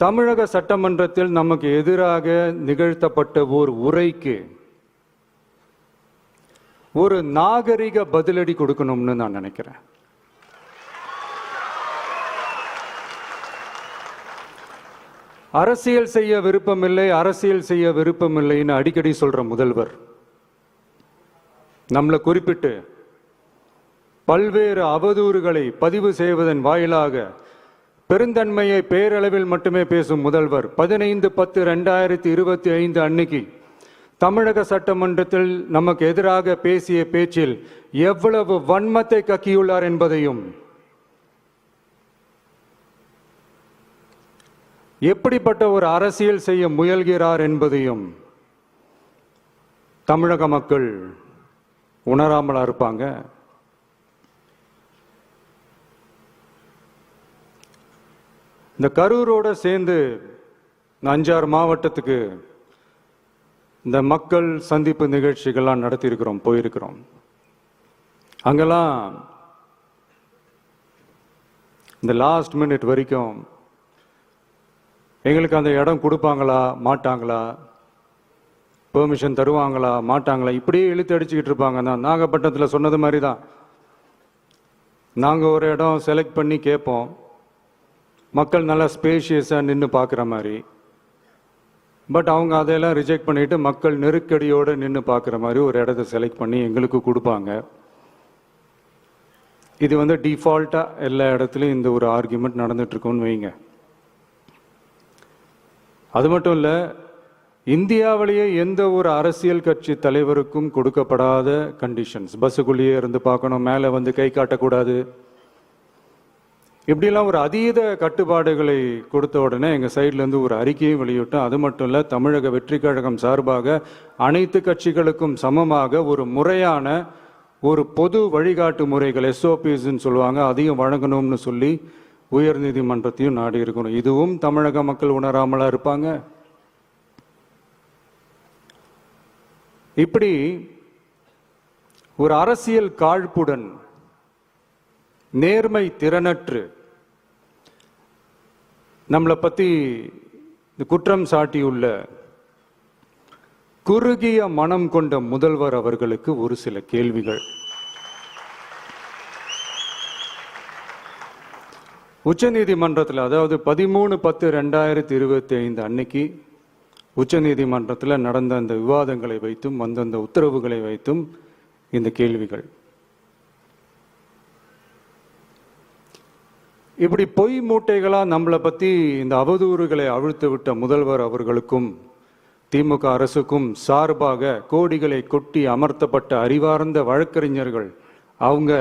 தமிழக சட்டமன்றத்தில் நமக்கு எதிராக நிகழ்த்தப்பட்ட ஓர் உரைக்கு ஒரு நாகரிக பதிலடி கொடுக்கணும்னு நான் நினைக்கிறேன். அரசியல் செய்ய விருப்பமில்லை, அரசியல் செய்ய விருப்பமில்லைன்னு அடிக்கடி சொல்ற முதல்வர் நம்மளை குறிப்பிட்டு பல்வேறு அவதூறுகளை பதிவு செய்வதன் வாயிலாக பெருந்தன்மையை பேரளவில் மட்டுமே பேசும் முதல்வர் 15/10/2025 அன்னைக்கு தமிழக சட்டமன்றத்தில் நமக்கு எதிராக பேசிய பேச்சில் எவ்வளவு வன்மத்தை கக்கியுள்ளார் என்பதையும், எப்படிப்பட்ட ஒரு அரசியல் செய்ய முயல்கிறார் என்பதையும் தமிழக மக்கள் உணராமலா இருப்பாங்க? இந்த கரூரோட சேர்ந்து 5-6 மாவட்டத்துக்கு இந்த மக்கள் சந்திப்பு நிகழ்ச்சிகள்லாம் நடத்தியிருக்கிறோம், போயிருக்கிறோம். அங்கெல்லாம் இந்த லாஸ்ட் மினிட் வரைக்கும் எங்களுக்கு அந்த இடம் கொடுப்பாங்களா மாட்டாங்களா, பெர்மிஷன் தருவாங்களா மாட்டாங்களா, இப்படியே இழுத்து அடிச்சுக்கிட்டு இருப்பாங்க. நான் நாகப்பட்டினத்தில் சொன்னது மாதிரி தான், நாங்கள் ஒரு இடம் செலக்ட் பண்ணி கேட்போம், மக்கள் நல்லா ஸ்பேஷியஸாக நின்று பார்க்குற மாதிரி. பட் அவங்க அதையெல்லாம் ரிஜெக்ட் பண்ணிட்டு மக்கள் நெருக்கடியோடு நின்று பார்க்குற மாதிரி ஒரு இடத்த செலக்ட் பண்ணி எங்களுக்கு கொடுப்பாங்க. இது டிஃபால்ட்டாக எல்லா இடத்துலையும் இந்த ஒரு ஆர்கியூமெண்ட் நடந்துட்டுருக்கோன்னு வைங்க. அது மட்டும் இல்லை, இந்தியாவிலேயே எந்த ஒரு அரசியல் கட்சி தலைவருக்கும் கொடுக்கப்படாத கண்டிஷன்ஸ். பஸ்ஸுக்குள்ளேயே இருந்து பார்க்கணும், மேலே கை காட்டக்கூடாது, இப்படிலாம் ஒரு அதீத கட்டுப்பாடுகளை கொடுத்த உடனே எங்கள் சைட்லேருந்து ஒரு அறிக்கையும் வெளியிட்டோம். அது மட்டும் இல்லை, தமிழக வெற்றி கழகம் சார்பாக அனைத்து கட்சிகளுக்கும் சமமாக ஒரு முறையான ஒரு பொது வழிகாட்டு முறைகள் SOPஸ்ன்னு சொல்லுவாங்க, அதையும் வழங்கணும்னு சொல்லி உயர் நீதிமன்றத்தையும் நாடி இருக்கணும். இதுவும் தமிழக மக்கள் உணராமலா இருப்பாங்க? இப்படி ஒரு அரசியல் காழ்ப்புடன், நேர்மை திறனற்று நம்மளை பத்தி குற்றம் சாட்டியுள்ள குறுகிய மனம் கொண்ட முதல்வர் அவர்களுக்கு ஒரு சில கேள்விகள். உச்சநீதிமன்றத்தில், அதாவது 13/10/2025 அன்னைக்கு உச்சநீதிமன்றத்தில் நடந்த அந்த விவாதங்களை வைத்தும் அந்த உத்தரவுகளை வைத்தும் இந்த கேள்விகள். இப்படி பொய் மூட்டைகளா நம்மளை பத்தி இந்த அவதூறுகளை அவிழ்த்து விட்ட முதல்வர் அவர்களுக்கும் திமுக அரசுக்கும் சார்பாக கோடிகளை கொட்டி அமர்த்தப்பட்ட அறிவார்ந்த வழக்கறிஞர்கள் அவங்க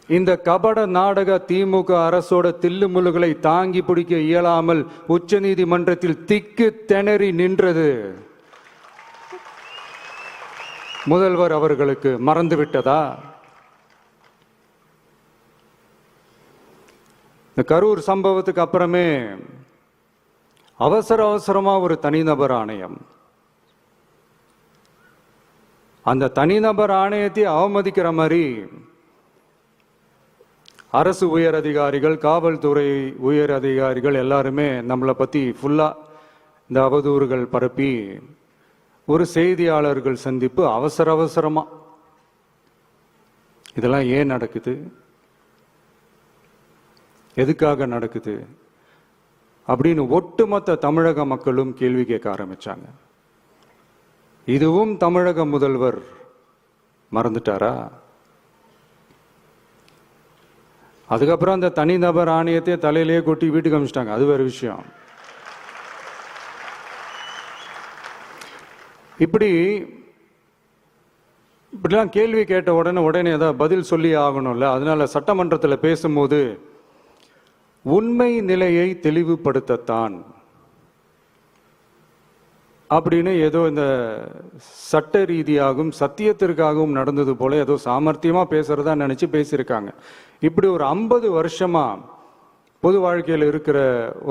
இந்த கபட நாடக திமுக அரசோட தில்லுமுல்லுகளை தாங்கி பிடிக்க இயலாமல் உச்ச நீதிமன்றத்தில் திக்கு திணறி நின்றது முதல்வர் அவர்களுக்கு மறந்துவிட்டதா? இந்த கரூர் சம்பவத்துக்கு அப்புறமே அவசரமா ஒரு தனிநபர் ஆணையம், அந்த தனிநபர் ஆணையத்தை அவமதிக்கிற மாதிரி அரசு உயர் அதிகாரிகள், காவல்துறை உயர் அதிகாரிகள் எல்லாருமே நம்மளை பத்தி ஃபுல்லா இந்த அவதூறுகள் பரப்பி ஒரு செய்தியாளர்கள் சந்திப்பு அவசரமா. இதெல்லாம் ஏன் நடக்குது, எதுக்காக நடக்குது அப்படின்னு ஒட்டுமொத்த தமிழக மக்களும் கேள்வி கேட்க ஆரம்பிச்சாங்க. இதுவும் தமிழக முதல்வர் மறந்துட்டாரா? அதுக்கப்புறம் அந்த தனிநபர் ஆணையத்தை தலையிலேயே கொட்டி வீட்டுக்கு அனுப்பிச்சிட்டாங்க, அது வேற விஷயம். இப்படிலாம் கேள்வி கேட்ட உடனே ஏதாவது பதில் சொல்லி ஆகணும்ல. அதனால சட்டமன்றத்தில் பேசும்போது உண்மை நிலையை தெளிவுபடுத்தத்தான் அப்படின்னு ஏதோ இந்த சட்ட ரீதியாகவும் சத்தியத்திற்காகவும் நடந்தது போல ஏதோ சாமர்த்தியமா பேசுறதா நினைச்சு பேசியிருக்காங்க. இப்படி ஒரு 50 வருஷமா பொது வாழ்க்கையில் இருக்கிற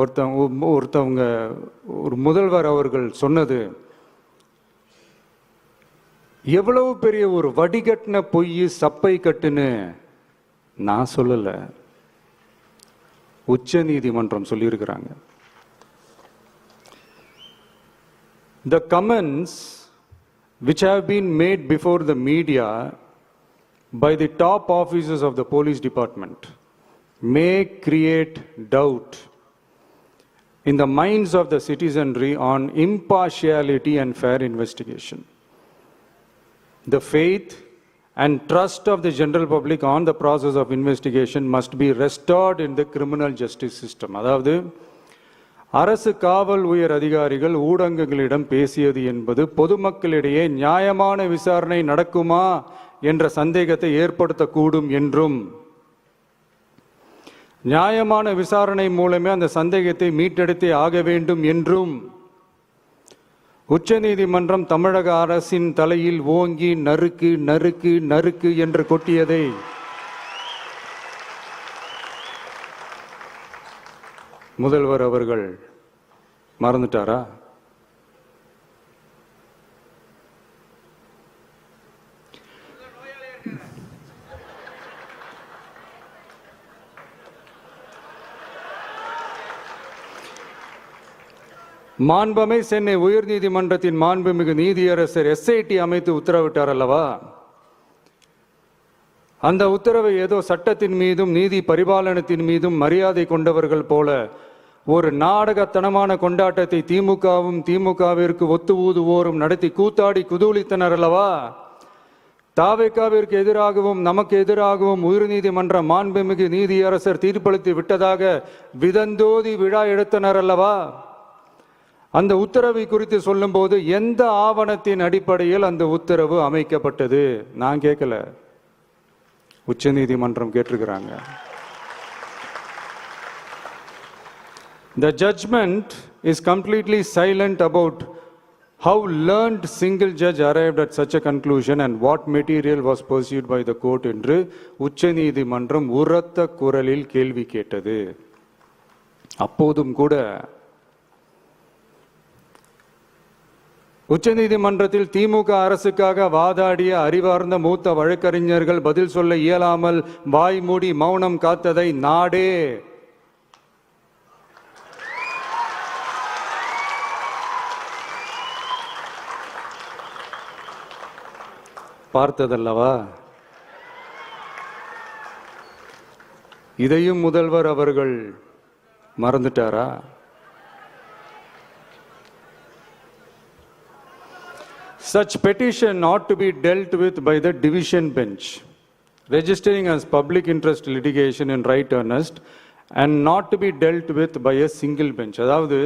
ஒருத்தவங்க ஒரு முதல்வர் அவர்கள் சொன்னது எவ்வளவு பெரிய ஒரு வடிகட்டின பொய், சப்பை கட்டுன்னு நான் சொல்லல, உச்ச நீதிமன்றம் சொல்லியிருக்கிறாங்க. The comments which have been made before the media by the top officers of the police department may create doubt in the minds of the citizenry on impartiality and fair investigation. The faith and trust of the general public on the process of investigation must be restored in the criminal justice system. அதாவது அரசு காவல் உயர் அதிகாரிகள் ஊடகங்களிடம் பேசியது என்பது பொதுமக்களிடையே நியாயமான விசாரணை நடக்குமா என்ற சந்தேகத்தை ஏற்படுத்தக்கூடும் என்றும், நியாயமான விசாரணை மூலமே அந்த சந்தேகத்தை மீட்டெடுத்தே ஆக வேண்டும் என்றும் உச்சநீதிமன்றம் தமிழக அரசின் தலையில் ஓங்கி நறுக்கு நறுக்கு நறுக்கு என்று கொட்டியதை முதல்வர் அவர்கள் மறந்துட்டாரா? மாண்புமை சென்னை உயர்நீதிமன்றத்தின் மாண்புமிகு நீதியரசர் SIT அமைத்து உத்தரவிட்டார் அல்லவா? அந்த உத்தரவை ஏதோ சட்டத்தின் மீதும் நீதி பரிபாலனத்தின் மீதும் மரியாதை கொண்டவர்கள் போல ஒரு நாடகத்தனமான கொண்டாட்டத்தை திமுகவும் திமுகவிற்கு ஒத்து ஊதுவோரும் நடத்தி கூத்தாடி குதூளித்தனர் அல்லவா? தாவேகாவிற்கு எதிராகவும் நமக்கு எதிராகவும் உயர்நீதிமன்ற மாண்புமிகு நீதியரசர் தீர்ப்பளித்து விட்டதாக விதந்தோதி விழா எடுத்தனர் அல்லவா? அந்த உத்தரவை குறித்து சொல்லும் போது எந்த ஆவணத்தின் அடிப்படையில் அந்த உத்தரவு அமைக்கப்பட்டது? நான் கேட்கல, உச்ச நீதிமன்றம் கேட்டிருக்கிறாங்க. The judgment is completely silent about how learned single judge arrived at such a conclusion and what material was pursued by the court என்று உச்ச நீதிமன்றம் உரத்த குரலில் கேள்வி கேட்டது. அப்போதும் கூட உச்சநீதிமன்றத்தில் திமுக அரசுக்காக வாதாடிய அறிவார்ந்த மூத்த வழக்கறிஞர்கள் பதில் சொல்ல இயலாமல் வாய் மூடி மௌனம் காத்ததை நாடே பார்த்ததல்லவா? இதையும் முதல்வர் அவர்கள் மறந்துட்டாரா? Such petition ought to be dealt with by the division bench, registering as public interest litigation in right earnest and not to be dealt with by a single bench. அதாவது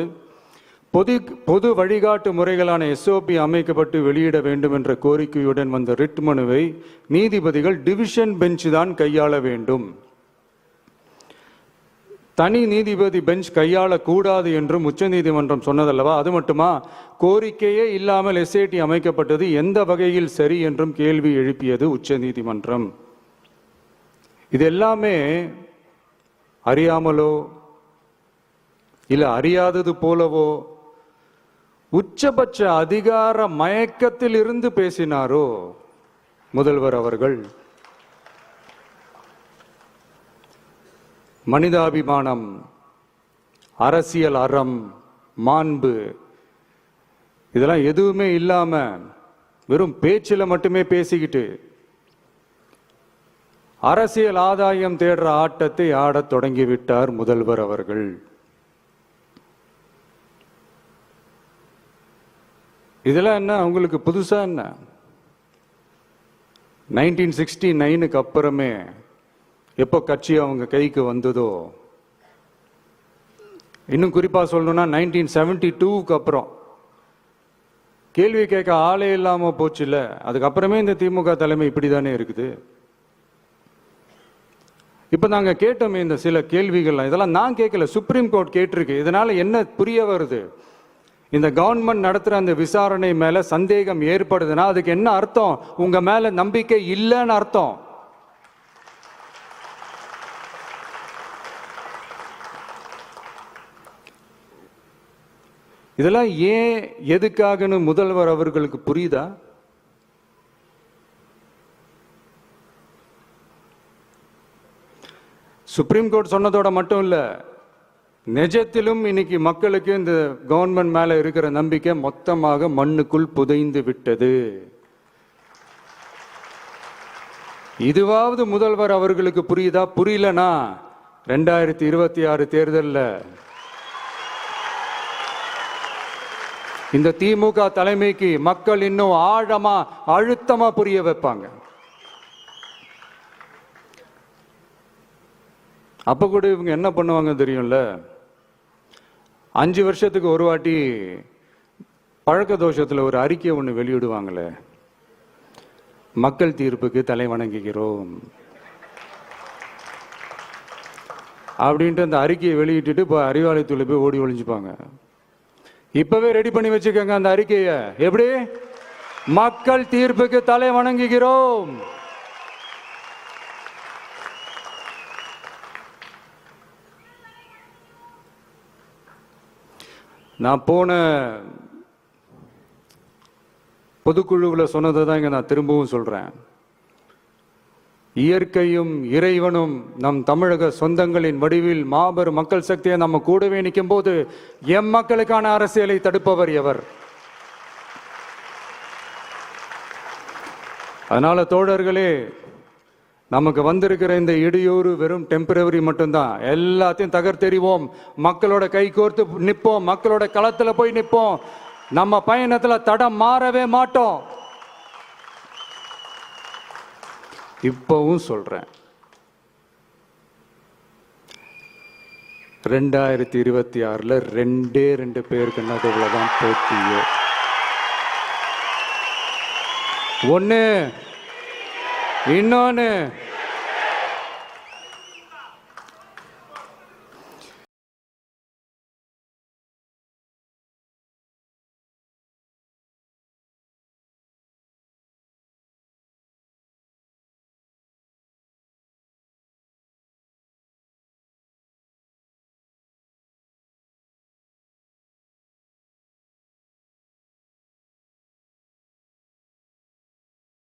பொது வழிகாட்டு முறைகளான SOP அமைக்கப்பட்டு வெளியிட வேண்டும் என்ற கோரிக்கையுடன் வந்த ரிட் மனுவை நீதிபதிகள் டிவிஷன் பெஞ்ச் தான் கையாள வேண்டும், தனி நீதிபதி பெஞ்ச் கையாளக்கூடாது என்றும் உச்ச நீதிமன்றம் சொன்னதல்லவா? அது மட்டுமா, கோரிக்கையே இல்லாமல் SIT அமைக்கப்பட்டது எந்த வகையில் சரி என்றும் கேள்வி எழுப்பியது உச்ச நீதிமன்றம். இது எல்லாமே அறியாமலோ இல்ல அறியாதது போலவோ உச்சபட்ச அதிகார மயக்கத்தில் இருந்து பேசினாரோ முதல்வர் அவர்கள்? மனிதாபிமானம், அரசியல் அறம், மாண்பு இதெல்லாம் எதுவுமே இல்லாம வெறும் பேச்சில் மட்டுமே பேசிக்கிட்டு அரசியல் ஆதாயம் தேடுற ஆட்டத்தை ஆடத் தொடங்கிவிட்டார் முதல்வர் அவர்கள். இதெல்லாம் என்ன உங்களுக்கு புதுசா? என்ன 1969க்கு அப்புறமே எப்போ கட்சி அவங்க கைக்கு வந்ததோ, இன்னும் குறிப்பா சொல்லணும்னா 1972க்கு அப்புறம் கேள்வி கேட்க ஆளே இல்லாம போச்சு இல்ல, அதுக்கப்புறமே இந்த திமுக தலைமை இப்படிதானே இருக்குது. இப்ப நாங்க கேட்டோமே இந்த சில கேள்விகள், இதெல்லாம் நான் கேட்கல, சுப்ரீம் கோர்ட் கேட்டிருக்கு. இதனால என்ன புரிய வருது? இந்த கவர்மெண்ட் நடத்துற அந்த விசாரணை மேல சந்தேகம் ஏற்படுதுன்னா அதுக்கு என்ன அர்த்தம்? உங்க மேல நம்பிக்கை இல்லைன்னு அர்த்தம். இதெல்லாம் ஏன் எதுக்காகன்னு முதல்வர் அவர்களுக்கு புரியுதா? சுப்ரீம் கோர்ட் சொன்னதோட மட்டும் இல்லை, நிஜத்திலும் இன்னைக்கு மக்களுக்கு இந்த கவர்மெண்ட் மேல இருக்கிற நம்பிக்கை மொத்தமாக மண்ணுக்குள் புதைந்து விட்டது. இதுவாவது முதல்வர் அவர்களுக்கு புரியுதா? புரியலனா 2026 தேர்தலில் இந்த திமுக தலைமைக்கு மக்கள் இன்னும் ஆழமா அழுத்தமா புரிய வைப்பாங்க. அப்ப கூட இவங்க என்ன பண்ணுவாங்க தெரியும்ல, 5 வருஷத்துக்கு ஒரு வாட்டி பழக்க தோஷத்துல ஒரு அறிக்கை ஒன்று வெளியிடுவாங்களே, மக்கள் தீர்ப்புக்கு தலை வணங்குகிறோம் அப்படின்ட்டு அந்த அறிக்கையை வெளியிட்டு இப்போ அறிவாலயத்தில் போய் ஓடி ஒளிஞ்சுப்பாங்க. இப்பவே ரெடி பண்ணி வச்சுக்கோங்க அந்த அறிக்கையை. எப்படி? மக்கள் தீர்ப்புக்கு தலை வணங்குகிறோம். நான் போன பொதுக்குழுவில் சொன்னதை தான் இங்க நான் திரும்பவும் சொல்றேன். இயற்கையும் இறைவனும் நம் தமிழக சொந்தங்களின் வடிவில் மாபெரும் மக்கள் சக்தியை நம்ம கூடவே நிற்கும் போது எம் மக்களுக்கான அரசியலை தடுப்பவர் எவர்? அதனால தோழர்களே, நமக்கு வந்திருக்கிற இந்த இடையூறு வெறும் டெம்பரவரி மட்டும்தான். எல்லாத்தையும் தகர்த்தெறிவோம், மக்களோட கை கோர்த்து நிற்போம், மக்களோட களத்துல போய் நிற்போம். நம்ம பயணத்துல தடம் மாறவே மாட்டோம். இப்பவும் சொல்றேன், 2026 2 பேருக்கு நடுவுலதான் போட்டியோ. ஒண்ணு, இன்னொன்னு